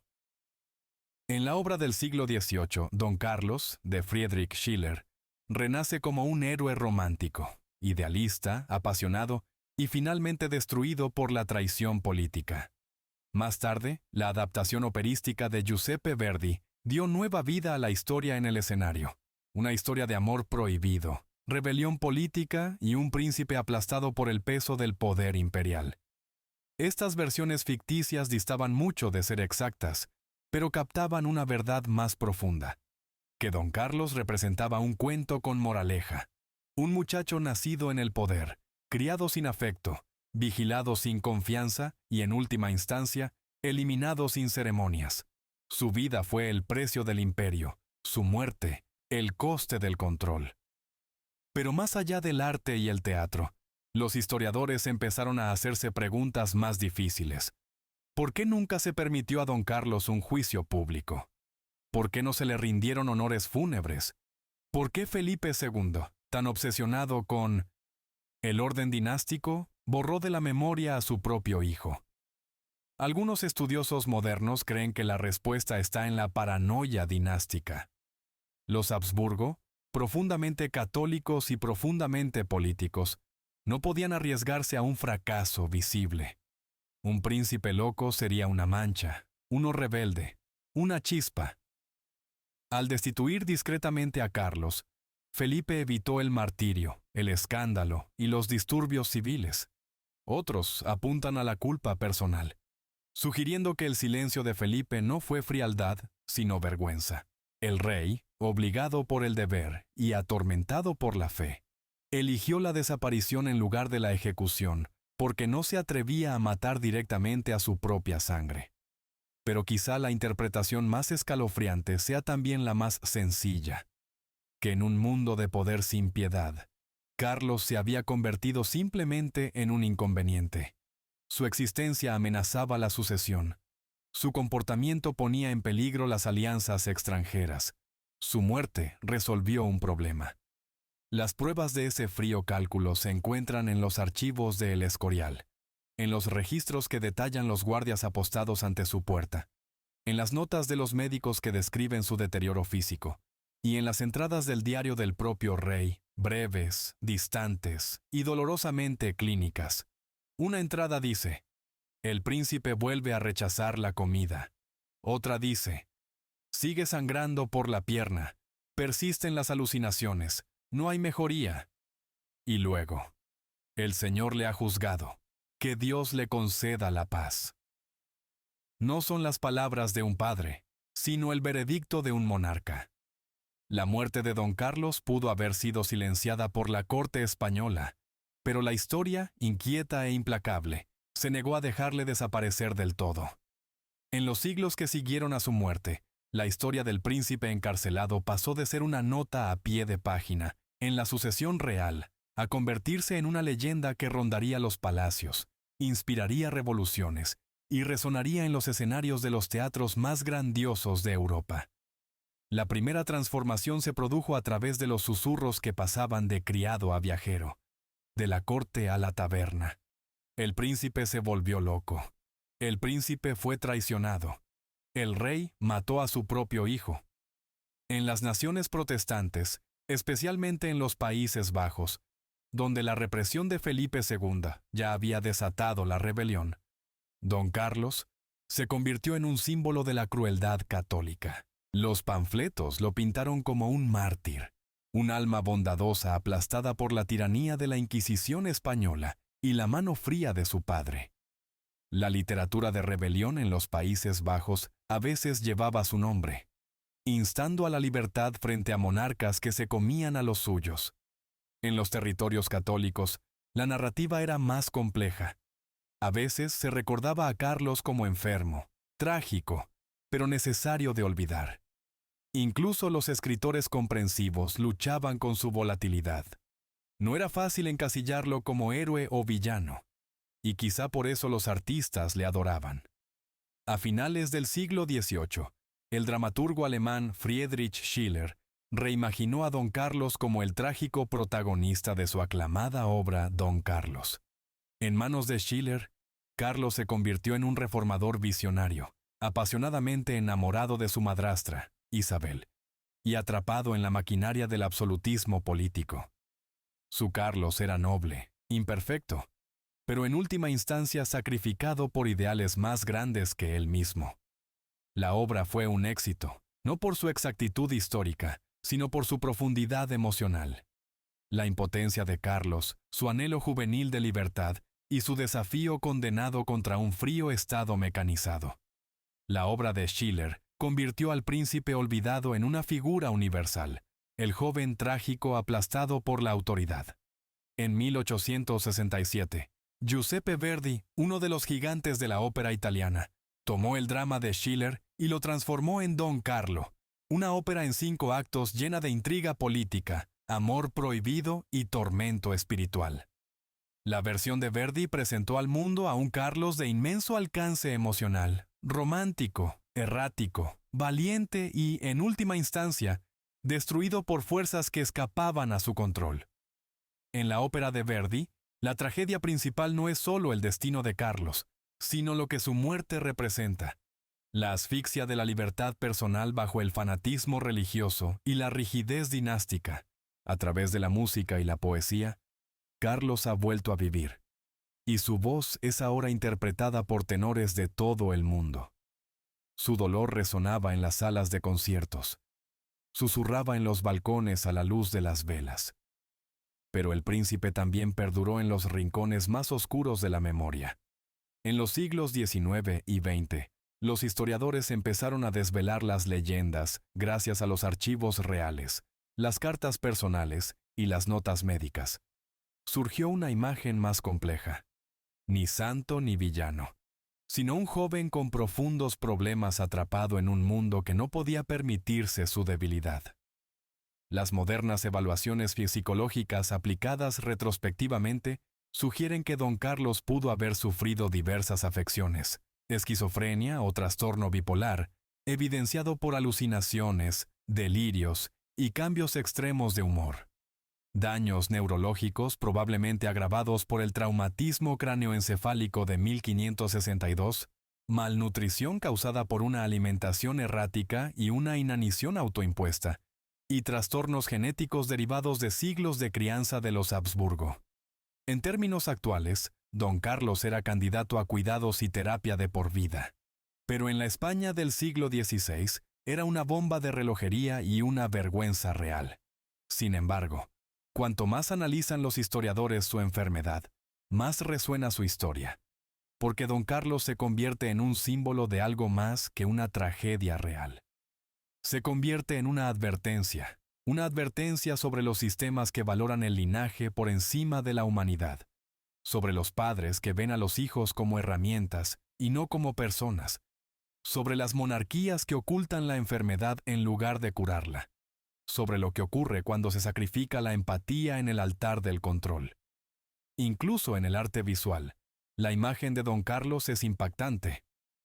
En la obra del siglo XVIII, Don Carlos, de Friedrich Schiller, renace como un héroe romántico, idealista, apasionado y finalmente destruido por la traición política. Más tarde, la adaptación operística de Giuseppe Verdi dio nueva vida a la historia en el escenario. Una historia de amor prohibido, rebelión política y un príncipe aplastado por el peso del poder imperial. Estas versiones ficticias distaban mucho de ser exactas, pero captaban una verdad más profunda: que don Carlos representaba un cuento con moraleja. Un muchacho nacido en el poder, criado sin afecto, vigilado sin confianza y, en última instancia, eliminado sin ceremonias. Su vida fue el precio del imperio, su muerte, el coste del control. Pero más allá del arte y el teatro, los historiadores empezaron a hacerse preguntas más difíciles. ¿Por qué nunca se permitió a don Carlos un juicio público? ¿Por qué no se le rindieron honores fúnebres? ¿Por qué Felipe II, tan obsesionado con el orden dinástico, borró de la memoria a su propio hijo? Algunos estudiosos modernos creen que la respuesta está en la paranoia dinástica. Los Habsburgo, profundamente católicos y profundamente políticos, no podían arriesgarse a un fracaso visible. Un príncipe loco sería una mancha, uno rebelde, una chispa. Al destituir discretamente a Carlos, Felipe evitó el martirio, el escándalo y los disturbios civiles. Otros apuntan a la culpa personal, sugiriendo que el silencio de Felipe no fue frialdad, sino vergüenza. El rey, obligado por el deber y atormentado por la fe, eligió la desaparición en lugar de la ejecución, porque no se atrevía a matar directamente a su propia sangre. Pero quizá la interpretación más escalofriante sea también la más sencilla: que en un mundo de poder sin piedad, Carlos se había convertido simplemente en un inconveniente. Su existencia amenazaba la sucesión. Su comportamiento ponía en peligro las alianzas extranjeras. Su muerte resolvió un problema. Las pruebas de ese frío cálculo se encuentran en los archivos de El Escorial, en los registros que detallan los guardias apostados ante su puerta, en las notas de los médicos que describen su deterioro físico, y en las entradas del diario del propio rey, breves, distantes y dolorosamente clínicas. Una entrada dice: el príncipe vuelve a rechazar la comida. Otra dice: sigue sangrando por la pierna, persisten las alucinaciones, no hay mejoría. Y luego: el Señor le ha juzgado, que Dios le conceda la paz. No son las palabras de un padre, sino el veredicto de un monarca. La muerte de don Carlos pudo haber sido silenciada por la corte española, pero la historia, inquieta e implacable, se negó a dejarle desaparecer del todo. En los siglos que siguieron a su muerte, la historia del príncipe encarcelado pasó de ser una nota a pie de página en la sucesión real a convertirse en una leyenda que rondaría los palacios, inspiraría revoluciones y resonaría en los escenarios de los teatros más grandiosos de Europa. La primera transformación se produjo a través de los susurros que pasaban de criado a viajero, de la corte a la taberna. El príncipe se volvió loco. El príncipe fue traicionado. El rey mató a su propio hijo. En las naciones protestantes, especialmente en los Países Bajos, donde la represión de Felipe II ya había desatado la rebelión, Don Carlos se convirtió en un símbolo de la crueldad católica. Los panfletos lo pintaron como un mártir, un alma bondadosa aplastada por la tiranía de la Inquisición española y la mano fría de su padre. La literatura de rebelión en los Países Bajos a veces llevaba su nombre, instando a la libertad frente a monarcas que se comían a los suyos. En los territorios católicos, la narrativa era más compleja. A veces se recordaba a Carlos como enfermo, trágico, pero necesario de olvidar. Incluso los escritores comprensivos luchaban con su volatilidad. No era fácil encasillarlo como héroe o villano, y quizá por eso los artistas le adoraban. A finales del siglo XVIII, el dramaturgo alemán Friedrich Schiller reimaginó a Don Carlos como el trágico protagonista de su aclamada obra Don Carlos. En manos de Schiller, Carlos se convirtió en un reformador visionario, apasionadamente enamorado de su madrastra, Isabel, y atrapado en la maquinaria del absolutismo político. Su Carlos era noble, imperfecto, pero en última instancia sacrificado por ideales más grandes que él mismo. La obra fue un éxito, no por su exactitud histórica, sino por su profundidad emocional. La impotencia de Carlos, su anhelo juvenil de libertad y su desafío condenado contra un frío estado mecanizado. La obra de Schiller convirtió al príncipe olvidado en una figura universal, el joven trágico aplastado por la autoridad. En 1867, Giuseppe Verdi, uno de los gigantes de la ópera italiana, tomó el drama de Schiller y lo transformó en Don Carlo, una ópera en 5 actos llena de intriga política, amor prohibido y tormento espiritual. La versión de Verdi presentó al mundo a un Carlos de inmenso alcance emocional, romántico, errático, valiente y, en última instancia, destruido por fuerzas que escapaban a su control. En la ópera de Verdi, la tragedia principal no es solo el destino de Carlos, sino lo que su muerte representa: la asfixia de la libertad personal bajo el fanatismo religioso y la rigidez dinástica. A través de la música y la poesía, Carlos ha vuelto a vivir, y su voz es ahora interpretada por tenores de todo el mundo. Su dolor resonaba en las salas de conciertos, susurraba en los balcones a la luz de las velas. Pero el príncipe también perduró en los rincones más oscuros de la memoria. En los siglos XIX y XX, los historiadores empezaron a desvelar las leyendas gracias a los archivos reales, las cartas personales y las notas médicas. Surgió una imagen más compleja. Ni santo ni villano, sino un joven con profundos problemas atrapado en un mundo que no podía permitirse su debilidad. Las modernas evaluaciones psicológicas aplicadas retrospectivamente sugieren que Don Carlos pudo haber sufrido diversas afecciones, esquizofrenia o trastorno bipolar, evidenciado por alucinaciones, delirios y cambios extremos de humor. Daños neurológicos probablemente agravados por el traumatismo cráneoencefálico de 1562, malnutrición causada por una alimentación errática y una inanición autoimpuesta, y trastornos genéticos derivados de siglos de crianza de los Habsburgo. En términos actuales, Don Carlos era candidato a cuidados y terapia de por vida. Pero en la España del siglo XVI era una bomba de relojería y una vergüenza real. Sin embargo, cuanto más analizan los historiadores su enfermedad, más resuena su historia, porque Don Carlos se convierte en un símbolo de algo más que una tragedia real. Se convierte en una advertencia sobre los sistemas que valoran el linaje por encima de la humanidad, sobre los padres que ven a los hijos como herramientas y no como personas, sobre las monarquías que ocultan la enfermedad en lugar de curarla, sobre lo que ocurre cuando se sacrifica la empatía en el altar del control. Incluso en el arte visual, la imagen de Don Carlos es impactante.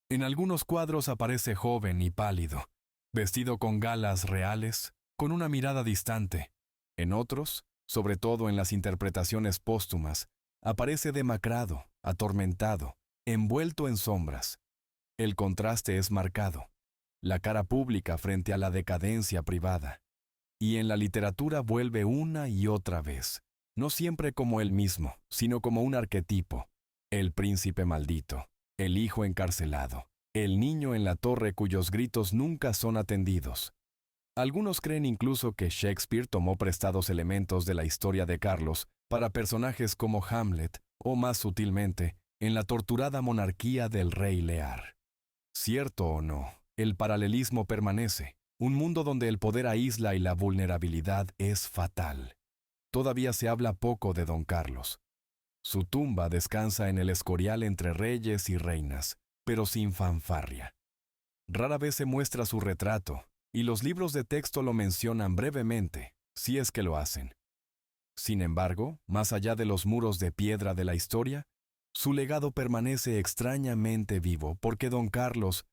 En algunos cuadros aparece joven y pálido, vestido con galas reales, con una mirada distante. En otros, sobre todo en las interpretaciones póstumas, aparece demacrado, atormentado, envuelto en sombras. El contraste es marcado, la cara pública frente a la decadencia privada. Y en la literatura vuelve una y otra vez, no siempre como él mismo, sino como un arquetipo: el príncipe maldito, el hijo encarcelado, el niño en la torre cuyos gritos nunca son atendidos. Algunos creen incluso que Shakespeare tomó prestados elementos de la historia de Carlos para personajes como Hamlet, o más sutilmente, en la torturada monarquía del rey Lear. Cierto o no, el paralelismo permanece, un mundo donde el poder aísla y la vulnerabilidad es fatal. Todavía se habla poco de Don Carlos. Su tumba descansa en el Escorial entre reyes y reinas, pero sin fanfarria. Rara vez se muestra su retrato, y los libros de texto lo mencionan brevemente, si es que lo hacen. Sin embargo, más allá de los muros de piedra de la historia, su legado permanece extrañamente vivo porque Don Carlos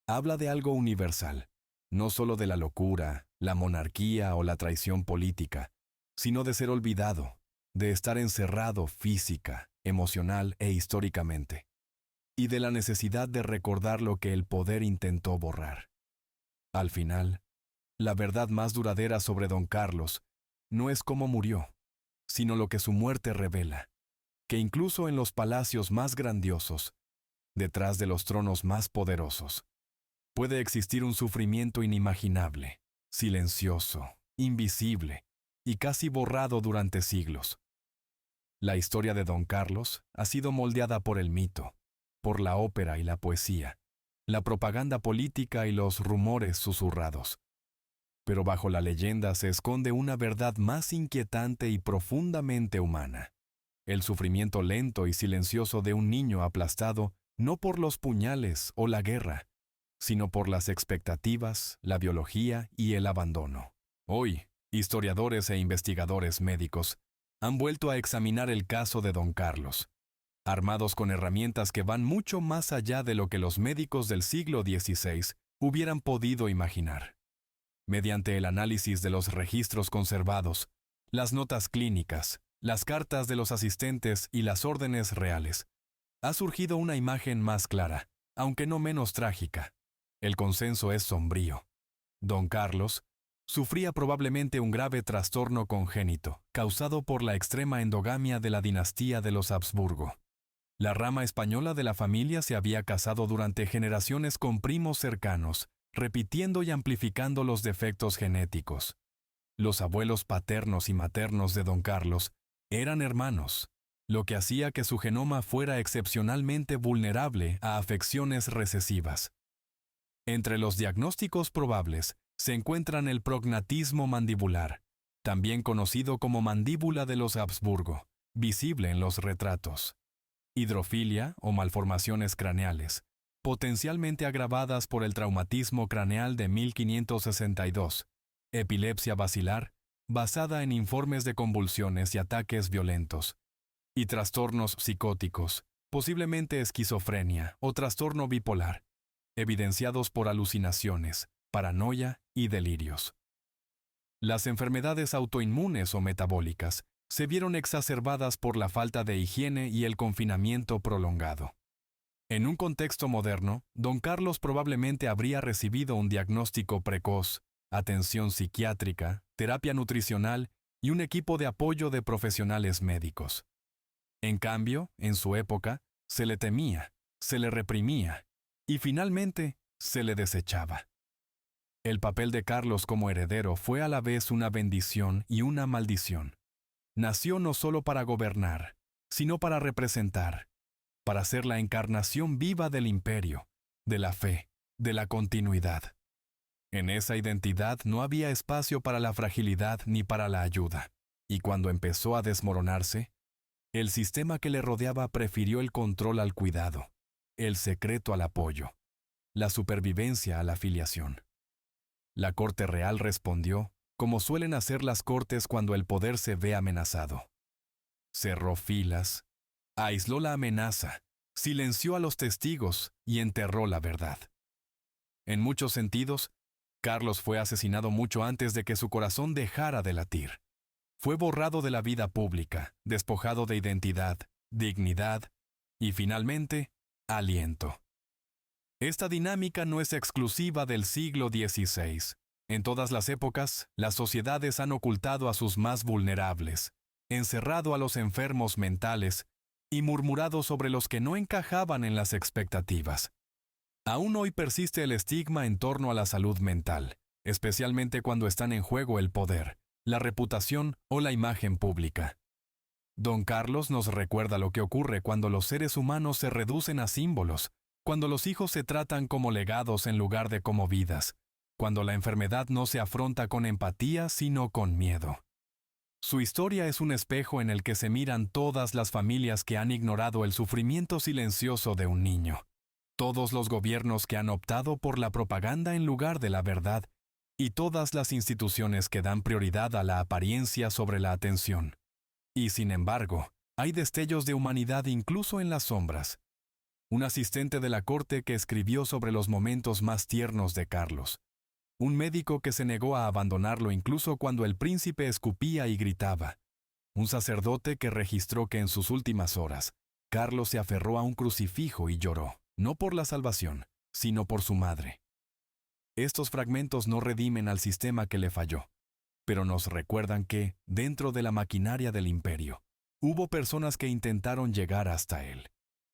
habla de algo universal, no solo de la locura, la monarquía o la traición política, sino de ser olvidado, de estar encerrado física, emocional e históricamente, y de la necesidad de recordar lo que el poder intentó borrar. Al final, la verdad más duradera sobre Don Carlos no es cómo murió, sino lo que su muerte revela, que incluso en los palacios más grandiosos, detrás de los tronos más poderosos, puede existir un sufrimiento inimaginable, silencioso, invisible y casi borrado durante siglos. La historia de Don Carlos ha sido moldeada por el mito, por la ópera y la poesía, la propaganda política y los rumores susurrados. Pero bajo la leyenda se esconde una verdad más inquietante y profundamente humana: el sufrimiento lento y silencioso de un niño aplastado no por los puñales o la guerra, sino por las expectativas, la biología y el abandono. Hoy, historiadores e investigadores médicos han vuelto a examinar el caso de Don Carlos, armados con herramientas que van mucho más allá de lo que los médicos del siglo XVI hubieran podido imaginar. Mediante el análisis de los registros conservados, las notas clínicas, las cartas de los asistentes y las órdenes reales, ha surgido una imagen más clara, aunque no menos trágica. El consenso es sombrío. Don Carlos sufría probablemente un grave trastorno congénito, causado por la extrema endogamia de la dinastía de los Habsburgo. La rama española de la familia se había casado durante generaciones con primos cercanos, repitiendo y amplificando los defectos genéticos. Los abuelos paternos y maternos de Don Carlos eran hermanos, lo que hacía que su genoma fuera excepcionalmente vulnerable a afecciones recesivas. Entre los diagnósticos probables se encuentran el prognatismo mandibular, también conocido como mandíbula de los Habsburgo, visible en los retratos; hidrofilia o malformaciones craneales, potencialmente agravadas por el traumatismo craneal de 1562; epilepsia basilar, basada en informes de convulsiones y ataques violentos; y trastornos psicóticos, posiblemente esquizofrenia o trastorno bipolar, evidenciados por alucinaciones, paranoia y delirios. Las enfermedades autoinmunes o metabólicas se vieron exacerbadas por la falta de higiene y el confinamiento prolongado. En un contexto moderno, Don Carlos probablemente habría recibido un diagnóstico precoz, atención psiquiátrica, terapia nutricional y un equipo de apoyo de profesionales médicos. En cambio, en su época, se le temía, se le reprimía y finalmente se le desechaba. El papel de Carlos como heredero fue a la vez una bendición y una maldición. Nació no solo para gobernar, sino para representar, para ser la encarnación viva del imperio, de la fe, de la continuidad. En esa identidad no había espacio para la fragilidad ni para la ayuda, y cuando empezó a desmoronarse, el sistema que le rodeaba prefirió el control al cuidado, el secreto al apoyo. la supervivencia a la filiación. La corte real respondió, como suelen hacer las cortes cuando el poder se ve amenazado. Cerró filas, aisló la amenaza, silenció a los testigos y enterró la verdad. En muchos sentidos, Carlos fue asesinado mucho antes de que su corazón dejara de latir. Fue borrado de la vida pública, despojado de identidad, dignidad y, finalmente, aliento. Esta dinámica no es exclusiva del siglo XVI. En todas las épocas, las sociedades han ocultado a sus más vulnerables, encerrado a los enfermos mentales y murmurado sobre los que no encajaban en las expectativas. Aún hoy persiste el estigma en torno a la salud mental, especialmente cuando están en juego el poder, la reputación o la imagen pública. Don Carlos nos recuerda lo que ocurre cuando los seres humanos se reducen a símbolos, cuando los hijos se tratan como legados en lugar de como vidas, cuando la enfermedad no se afronta con empatía sino con miedo. Su historia es un espejo en el que se miran todas las familias que han ignorado el sufrimiento silencioso de un niño, todos los gobiernos que han optado por la propaganda en lugar de la verdad, y todas las instituciones que dan prioridad a la apariencia sobre la atención. Y sin embargo, hay destellos de humanidad incluso en las sombras. Un asistente de la corte que escribió sobre los momentos más tiernos de Carlos. Un médico que se negó a abandonarlo incluso cuando el príncipe escupía y gritaba. Un sacerdote que registró que en sus últimas horas, Carlos se aferró a un crucifijo y lloró, no por la salvación, sino por su madre. Estos fragmentos no redimen al sistema que le falló, pero nos recuerdan que, dentro de la maquinaria del imperio, hubo personas que intentaron llegar hasta él,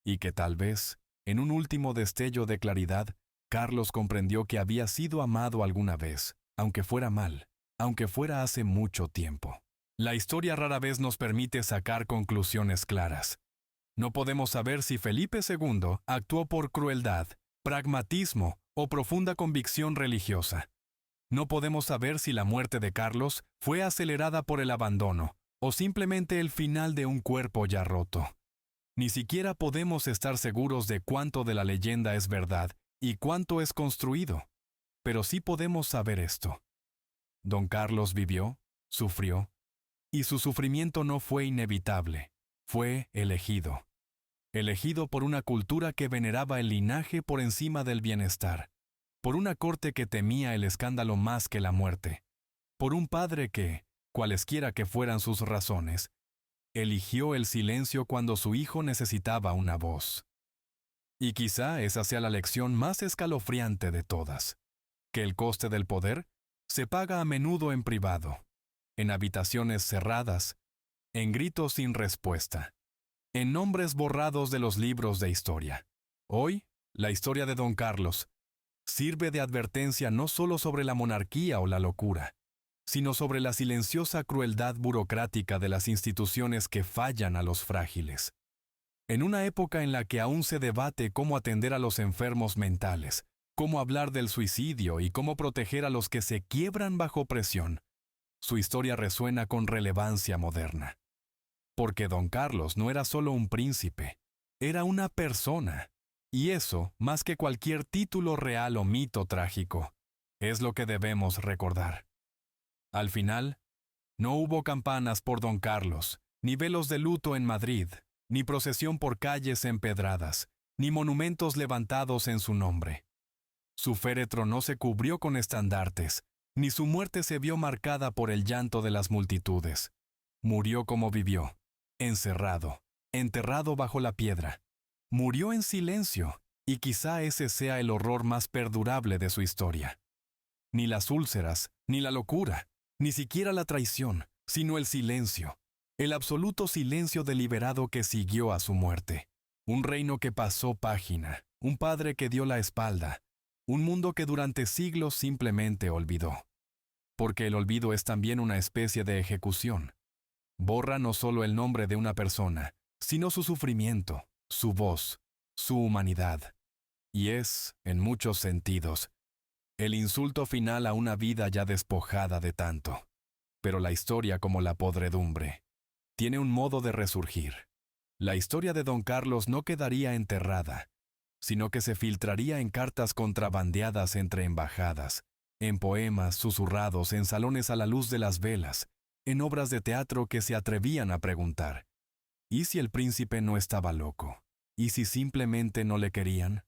y que tal vez, en un último destello de claridad, Carlos comprendió que había sido amado alguna vez, aunque fuera mal, aunque fuera hace mucho tiempo. La historia rara vez nos permite sacar conclusiones claras. No podemos saber si Felipe II actuó por crueldad, pragmatismo o profunda convicción religiosa. No podemos saber si la muerte de Carlos fue acelerada por el abandono o simplemente el final de un cuerpo ya roto. Ni siquiera podemos estar seguros de cuánto de la leyenda es verdad y cuánto es construido, pero sí podemos saber esto. Don Carlos vivió, sufrió, y su sufrimiento no fue inevitable, fue elegido. Elegido por una cultura que veneraba el linaje por encima del bienestar, por una corte que temía el escándalo más que la muerte, por un padre que, cualesquiera que fueran sus razones, eligió el silencio cuando su hijo necesitaba una voz. Y quizá esa sea la lección más escalofriante de todas, que el coste del poder se paga a menudo en privado, en habitaciones cerradas, en gritos sin respuesta, en nombres borrados de los libros de historia. Hoy, la historia de Don Carlos sirve de advertencia no solo sobre la monarquía o la locura, sino sobre la silenciosa crueldad burocrática de las instituciones que fallan a los frágiles. En una época en la que aún se debate cómo atender a los enfermos mentales, cómo hablar del suicidio y cómo proteger a los que se quiebran bajo presión, su historia resuena con relevancia moderna. Porque Don Carlos no era solo un príncipe, era una persona. Y eso, más que cualquier título real o mito trágico, es lo que debemos recordar. Al final, no hubo campanas por Don Carlos, ni velos de luto en Madrid, ni procesión por calles empedradas, ni monumentos levantados en su nombre. Su féretro no se cubrió con estandartes, ni su muerte se vio marcada por el llanto de las multitudes. Murió como vivió, encerrado, enterrado bajo la piedra. Murió en silencio, y quizá ese sea el horror más perdurable de su historia. Ni las úlceras, ni la locura, ni siquiera la traición, sino el silencio, el absoluto silencio deliberado que siguió a su muerte. Un reino que pasó página, un padre que dio la espalda, un mundo que durante siglos simplemente olvidó. Porque el olvido es también una especie de ejecución. Borra no solo el nombre de una persona, sino su sufrimiento, su voz, su humanidad. Y es, en muchos sentidos, el insulto final a una vida ya despojada de tanto. Pero la historia, como la podredumbre, tiene un modo de resurgir. La historia de Don Carlos no quedaría enterrada. sino que se filtraría en cartas contrabandeadas entre embajadas, en poemas susurrados en salones a la luz de las velas, en obras de teatro que se atrevían a preguntar: ¿y si el príncipe no estaba loco? ¿Y si simplemente no le querían?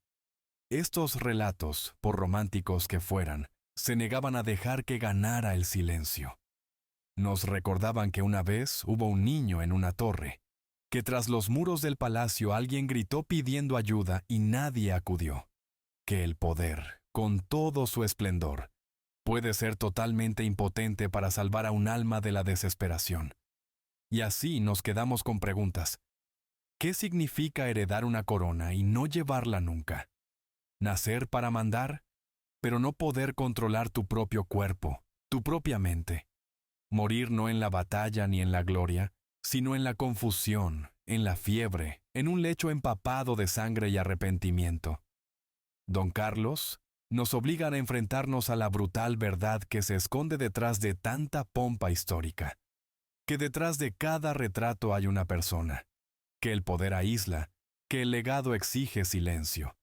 Estos relatos, por románticos que fueran, se negaban a dejar que ganara el silencio. Nos recordaban que una vez hubo un niño en una torre, que tras los muros del palacio alguien gritó pidiendo ayuda y nadie acudió, que el poder, con todo su esplendor, puede ser totalmente impotente para salvar a un alma de la desesperación. Y así nos quedamos con preguntas. ¿Qué significa heredar una corona y no llevarla nunca? Nacer para mandar, pero no poder controlar tu propio cuerpo, tu propia mente. Morir no en la batalla ni en la gloria, sino en la confusión, en la fiebre, en un lecho empapado de sangre y arrepentimiento. Don Carlos nos obliga a enfrentarnos a la brutal verdad que se esconde detrás de tanta pompa histórica, que detrás de cada retrato hay una persona, que el poder aísla, que el legado exige silencio,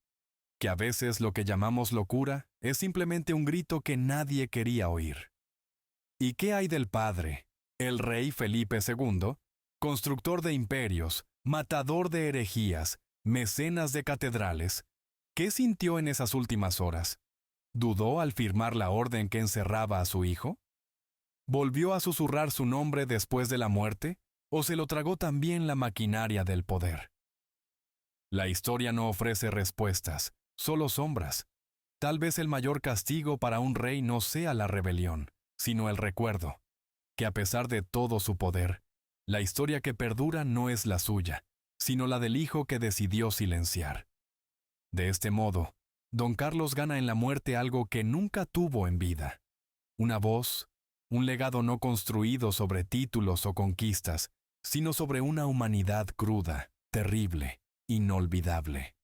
que a veces lo que llamamos locura es simplemente un grito que nadie quería oír. ¿Y qué hay del padre, el rey Felipe II, constructor de imperios, matador de herejías, mecenas de catedrales? ¿Qué sintió en esas últimas horas? ¿Dudó al firmar la orden que encerraba a su hijo? ¿Volvió a susurrar su nombre después de la muerte? ¿O se lo tragó también la maquinaria del poder? La historia no ofrece respuestas, solo sombras. Tal vez el mayor castigo para un rey no sea la rebelión, sino el recuerdo, que a pesar de todo su poder, la historia que perdura no es la suya, sino la del hijo que decidió silenciar. De este modo, Don Carlos gana en la muerte algo que nunca tuvo en vida: una voz, un legado no construido sobre títulos o conquistas, sino sobre una humanidad cruda, terrible, inolvidable.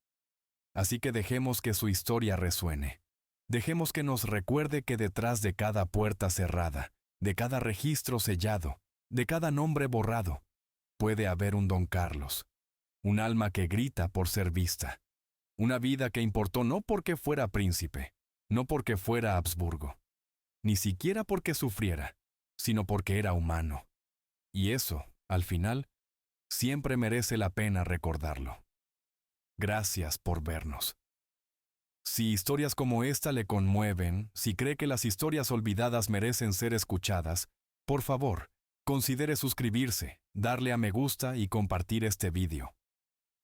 Así que dejemos que su historia resuene. Dejemos que nos recuerde que detrás de cada puerta cerrada, de cada registro sellado, de cada nombre borrado, puede haber un Don Carlos, un alma que grita por ser vista, una vida que importó no porque fuera príncipe, no porque fuera Habsburgo, ni siquiera porque sufriera, sino porque era humano. Y eso, al final, siempre merece la pena recordarlo. Gracias por vernos. Si historias como esta le conmueven, si cree que las historias olvidadas merecen ser escuchadas, por favor, considere suscribirse, darle a me gusta y compartir este vídeo.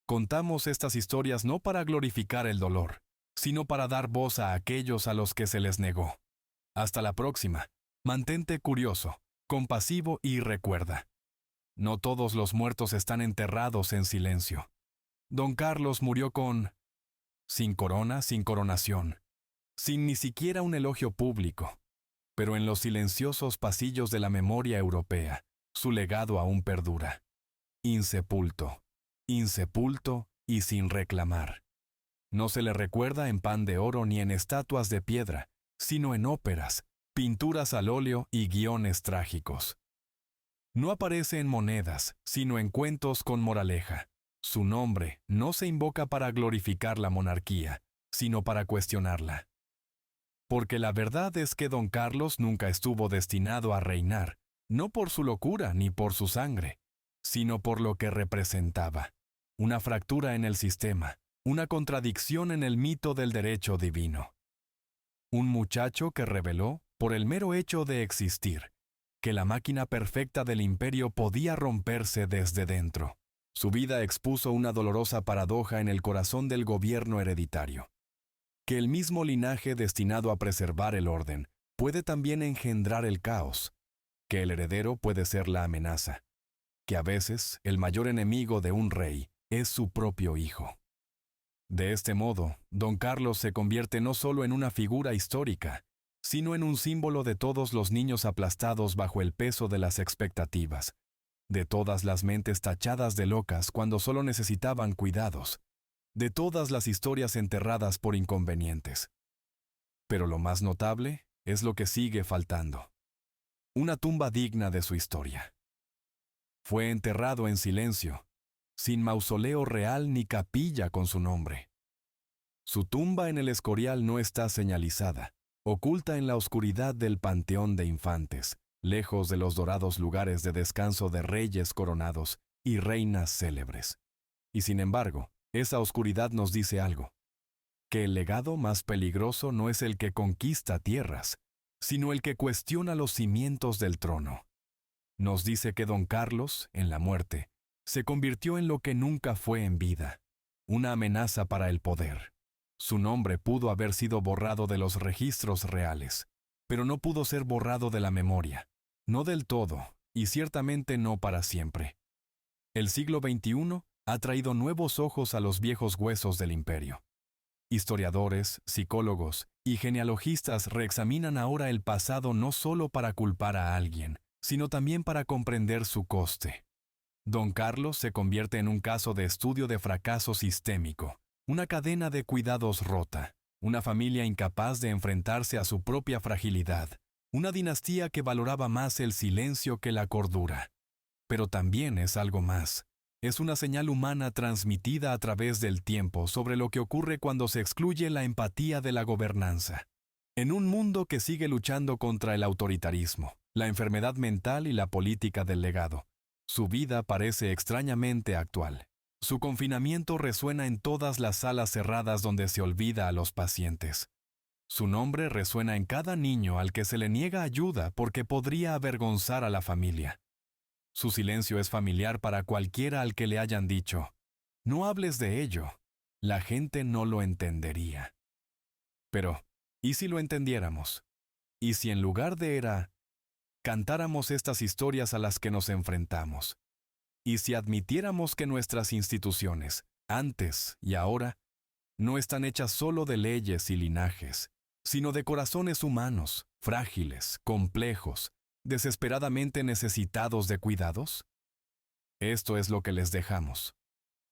Contamos estas historias no para glorificar el dolor, sino para dar voz a aquellos a los que se les negó. Hasta la próxima. Mantente curioso, compasivo y recuerda: no todos los muertos están enterrados en silencio. Don Carlos murió sin corona, sin coronación, sin ni siquiera un elogio público, pero en los silenciosos pasillos de la memoria europea, su legado aún perdura. Insepulto, insepulto y sin reclamar. No se le recuerda en pan de oro ni en estatuas de piedra, sino en óperas, pinturas al óleo y guiones trágicos. No aparece en monedas, sino en cuentos con moraleja. Su nombre no se invoca para glorificar la monarquía, sino para cuestionarla. Porque la verdad es que Don Carlos nunca estuvo destinado a reinar, no por su locura ni por su sangre, sino por lo que representaba: una fractura en el sistema, una contradicción en el mito del derecho divino. Un muchacho que reveló, por el mero hecho de existir, que la máquina perfecta del imperio podía romperse desde dentro. Su vida expuso una dolorosa paradoja en el corazón del gobierno hereditario: que el mismo linaje destinado a preservar el orden puede también engendrar el caos, que el heredero puede ser la amenaza, que a veces el mayor enemigo de un rey es su propio hijo. De este modo, Don Carlos se convierte no solo en una figura histórica, sino en un símbolo de todos los niños aplastados bajo el peso de las expectativas, de todas las mentes tachadas de locas cuando solo necesitaban cuidados, de todas las historias enterradas por inconvenientes. Pero lo más notable es lo que sigue faltando: una tumba digna de su historia. Fue enterrado en silencio, sin mausoleo real ni capilla con su nombre. Su tumba en el Escorial no está señalizada, oculta en la oscuridad del panteón de infantes, lejos de los dorados lugares de descanso de reyes coronados y reinas célebres. Y sin embargo, esa oscuridad nos dice algo, que el legado más peligroso no es el que conquista tierras, sino el que cuestiona los cimientos del trono. Nos dice que don Carlos, en la muerte, se convirtió en lo que nunca fue en vida, una amenaza para el poder. Su nombre pudo haber sido borrado de los registros reales, pero no pudo ser borrado de la memoria, no del todo, y ciertamente no para siempre. El siglo XXI ha traído nuevos ojos a los viejos huesos del imperio. Historiadores, psicólogos y genealogistas reexaminan ahora el pasado no solo para culpar a alguien, sino también para comprender su coste. Don Carlos se convierte en un caso de estudio de fracaso sistémico, una cadena de cuidados rota, una familia incapaz de enfrentarse a su propia fragilidad, una dinastía que valoraba más el silencio que la cordura. Pero también es algo más. Es una señal humana transmitida a través del tiempo sobre lo que ocurre cuando se excluye la empatía de la gobernanza. En un mundo que sigue luchando contra el autoritarismo, la enfermedad mental y la política del legado, su vida parece extrañamente actual. Su confinamiento resuena en todas las salas cerradas donde se olvida a los pacientes. Su nombre resuena en cada niño al que se le niega ayuda porque podría avergonzar a la familia. Su silencio es familiar para cualquiera al que le hayan dicho, no hables de ello, la gente no lo entendería. Pero, ¿y si lo entendiéramos? ¿Y si en lugar de cantáramos estas historias a las que nos enfrentamos? ¿Y si admitiéramos que nuestras instituciones, antes y ahora, no están hechas solo de leyes y linajes, sino de corazones humanos, frágiles, complejos, desesperadamente necesitados de cuidados? Esto es lo que les dejamos.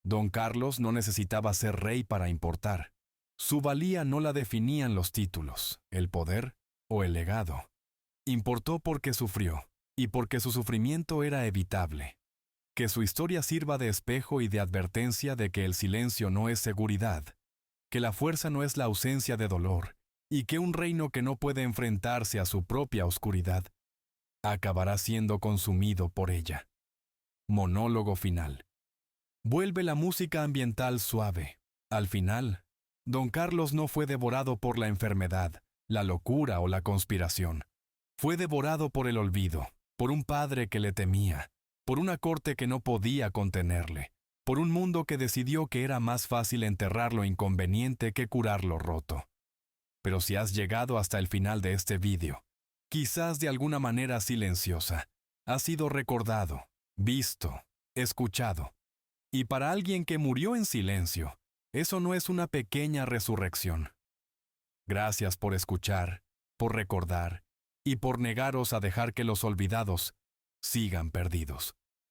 Don Carlos no necesitaba ser rey para importar. Su valía no la definían los títulos, el poder o el legado. Importó porque sufrió, y porque su sufrimiento era evitable. Que su historia sirva de espejo y de advertencia de que el silencio no es seguridad, que la fuerza no es la ausencia de dolor, y que un reino que no puede enfrentarse a su propia oscuridad acabará siendo consumido por ella. Monólogo final. Vuelve la música ambiental suave. Al final, don Carlos no fue devorado por la enfermedad, la locura o la conspiración. Fue devorado por el olvido, por un padre que le temía, por una corte que no podía contenerle, por un mundo que decidió que era más fácil enterrar lo inconveniente que curar lo roto. Pero si has llegado hasta el final de este vídeo, quizás de alguna manera silenciosa, has sido recordado, visto, escuchado. Y para alguien que murió en silencio, eso no es una pequeña resurrección. Gracias por escuchar, por recordar y por negaros a dejar que los olvidados sigan perdidos.